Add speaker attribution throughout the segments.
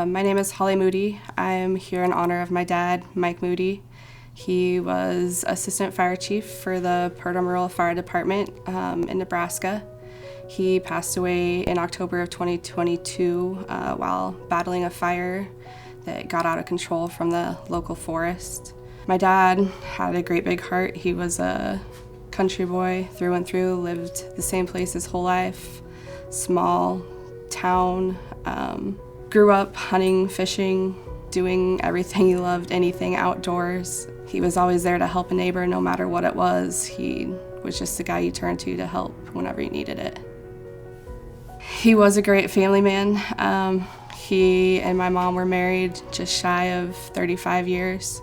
Speaker 1: My name is Holly Moody. I'm here in honor of my dad, Mike Moody. He was Assistant Fire Chief for the Perdomarola Fire Department in Nebraska. He passed away in October of 2022 while battling a fire that got out of control from the local forest. My dad had a great big heart. He was a country boy through and through, lived the same place his whole life, small town, grew up hunting, fishing, doing everything he loved, anything outdoors. He was always there to help a neighbor no matter what it was. He was just the guy you turned to help whenever you needed it. He was a great family man. He and my mom were married just shy of 35 years.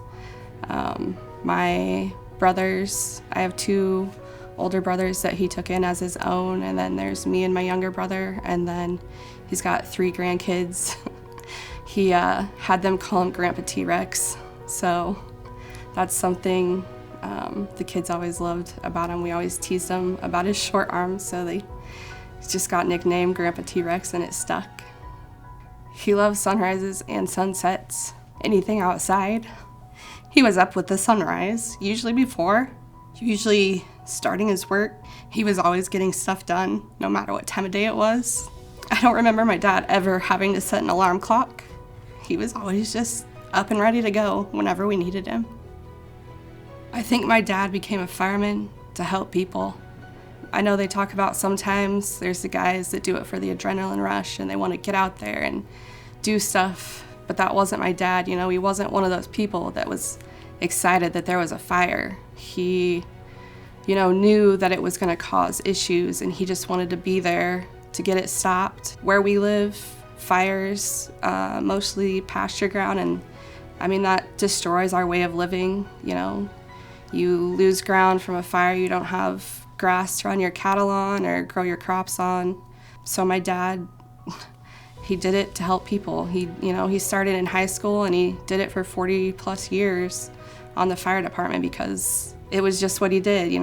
Speaker 1: My brothers, I have two older brothers that he took in as his own, and then there's me and my younger brother, and then he's got 3 grandkids. He had them call him Grandpa T-Rex, so that's something the kids always loved about him. We always teased him about his short arms, so he just got nicknamed Grandpa T-Rex, and it stuck. He loves sunrises and sunsets, anything outside. He was up with the sunrise, usually starting his work. He was always getting stuff done, no matter what time of day it was. I don't remember my dad ever having to set an alarm clock. He was always just up and ready to go whenever we needed him. I think my dad became a fireman to help people. I know they talk about sometimes there's the guys that do it for the adrenaline rush and they want to get out there and do stuff, but that wasn't my dad. He wasn't one of those people that was excited that there was a fire. He, knew that it was going to cause issues, and he just wanted to be there to get it stopped. Where we live, fires, mostly pasture ground, and that destroys our way of living. You lose ground from a fire, you don't have grass to run your cattle on or grow your crops on. So my dad, he did it to help people. He started in high school and he did it for 40 plus years on the fire department because it was just what he did.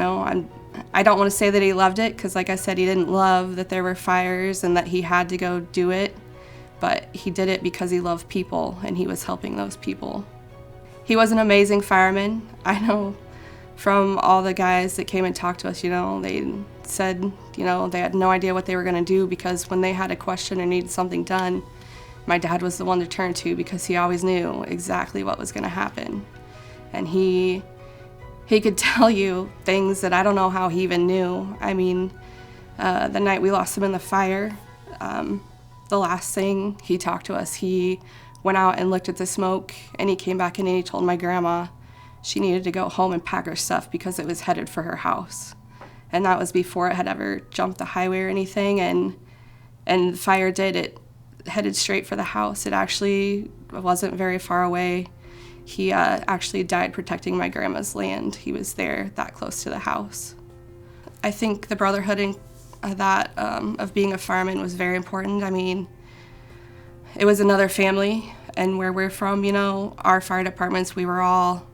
Speaker 1: I don't want to say that he loved it because, like I said, he didn't love that there were fires and that he had to go do it, but he did it because he loved people and he was helping those people. He was an amazing fireman. I know from all the guys that came and talked to us, they said, they had no idea what they were going to do because when they had a question or needed something done, my dad was the one to turn to because he always knew exactly what was going to happen. And he could tell you things that I don't know how he even knew. The night we lost him in the fire, the last thing he talked to us, he went out and looked at the smoke, and he came back in and he told my grandma she needed to go home and pack her stuff because it was headed for her house. And that was before it had ever jumped the highway or anything, and the fire it headed straight for the house. It actually wasn't very far away. He actually died protecting my grandma's land. He was there that close to the house. I think the brotherhood in that of being a fireman was very important. It was another family, and where we're from, our fire departments, we were all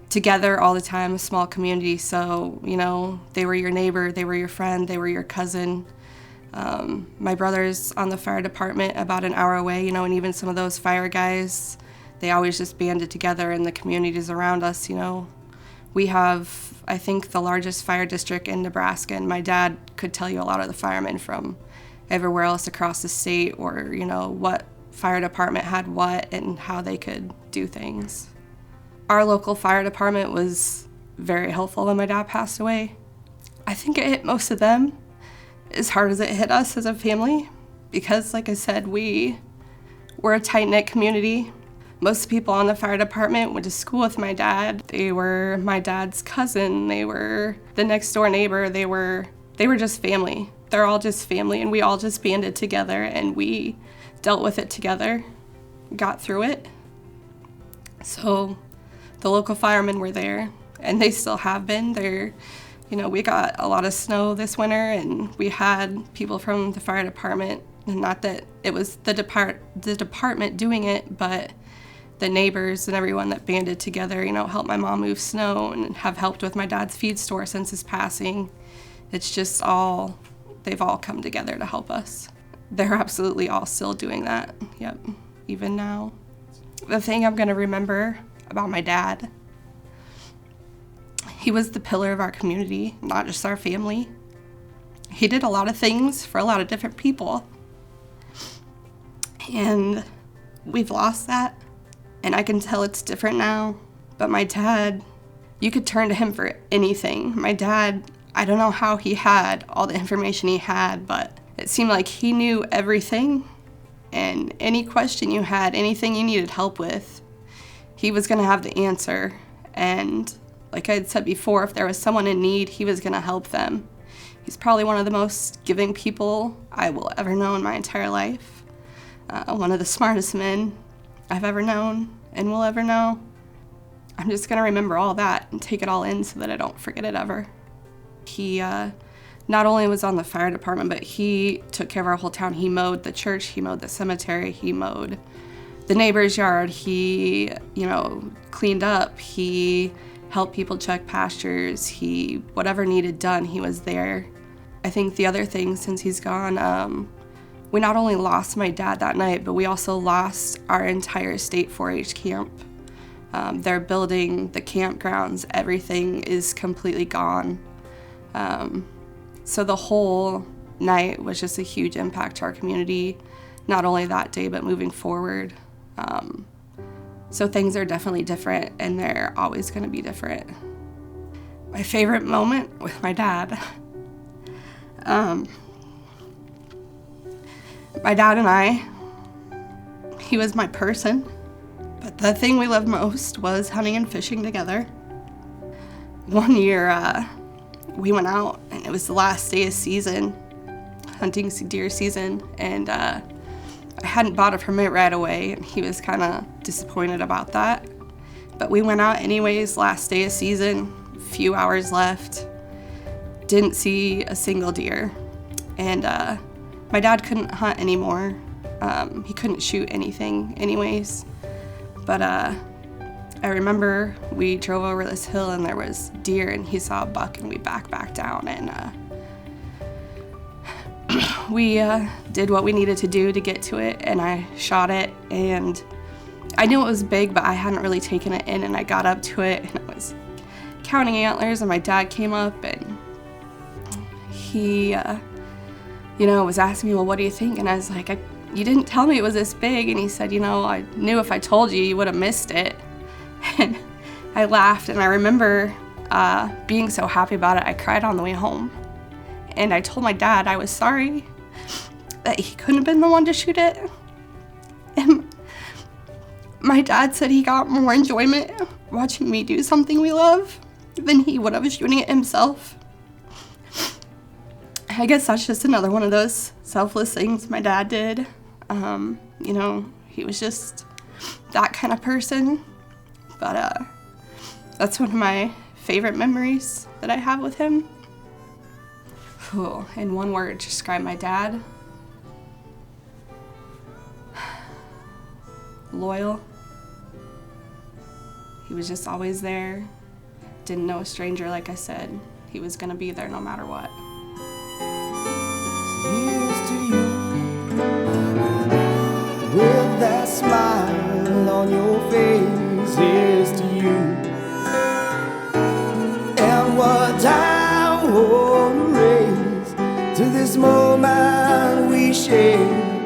Speaker 1: together all the time, a small community. So, they were your neighbor, they were your friend, they were your cousin. My brother's on the fire department about an hour away, and even some of those fire guys, they always just banded together in the communities around us. We have, I think, the largest fire district in Nebraska, and my dad could tell you a lot of the firemen from everywhere else across the state, or, what fire department had what and how they could do things. Our local fire department was very helpful when my dad passed away. I think it hit most of them as hard as it hit us as a family because, like I said, we're a tight-knit community. Most people on the fire department went to school with my dad. They were my dad's cousin. They were the next door neighbor. They were just family. They're all just family, and we all just banded together and we dealt with it together, got through it. So the local firemen were there, and they still have been. We got a lot of snow this winter, and we had people from the fire department, not that it was the department doing it, but the neighbors and everyone that banded together, helped my mom move snow and have helped with my dad's feed store since his passing. It's just they've all come together to help us. They're absolutely all still doing that, yep. even now. The thing I'm going to remember about my dad, he was the pillar of our community, not just our family. He did a lot of things for a lot of different people. And we've lost that. And I can tell it's different now. But my dad, you could turn to him for anything. My dad, I don't know how he had all the information he had, but it seemed like he knew everything. And any question you had, anything you needed help with, he was going to have the answer. And like I had said before, if there was someone in need, he was going to help them. He's probably one of the most giving people I will ever know in my entire life. One of the smartest men I've ever known and will ever know. I'm just going to remember all that and take it all in so that I don't forget it ever. He not only was on the fire department, but he took care of our whole town. He mowed the church, he mowed the cemetery, he mowed the neighbor's yard, he, cleaned up, he helped people check pastures, whatever needed done, he was there. I think the other thing, since he's gone, we not only lost my dad that night, but we also lost our entire state 4-H camp. They're building the campgrounds, everything is completely gone. So the whole night was just a huge impact to our community, not only that day, but moving forward. So things are definitely different, and they're always going to be different. My favorite moment with my dad. My dad and I, he was my person, but the thing we loved most was hunting and fishing together. One year, we went out, and it was the last day of season, hunting deer season, and I hadn't bought a permit right away, and he was kind of disappointed about that. But we went out anyways, last day of season, few hours left, didn't see a single deer. And my dad couldn't hunt anymore. He couldn't shoot anything anyways. But I remember we drove over this hill and there was deer, and he saw a buck, and we backed back down, and we did what we needed to do to get to it, and I shot it, and I knew it was big, but I hadn't really taken it in, and I got up to it, and I was counting antlers, and my dad came up, and he was asking me, well, what do you think? And I was like, you didn't tell me it was this big. And he said, I knew if I told you, you would have missed it. And I laughed, and I remember being so happy about it, I cried on the way home. And I told my dad I was sorry that he couldn't have been the one to shoot it. And my dad said he got more enjoyment watching me do something we love than he would have shooting it himself. I guess that's just another one of those selfless things my dad did. He was just that kind of person. But that's one of my favorite memories that I have with him. In one word to describe my dad: loyal. He was just always there. Didn't know a stranger, like I said. He was gonna be there no matter what.
Speaker 2: Here's to you, with that smile on your face. Here's to you, and what I wanna raise to this moment we share.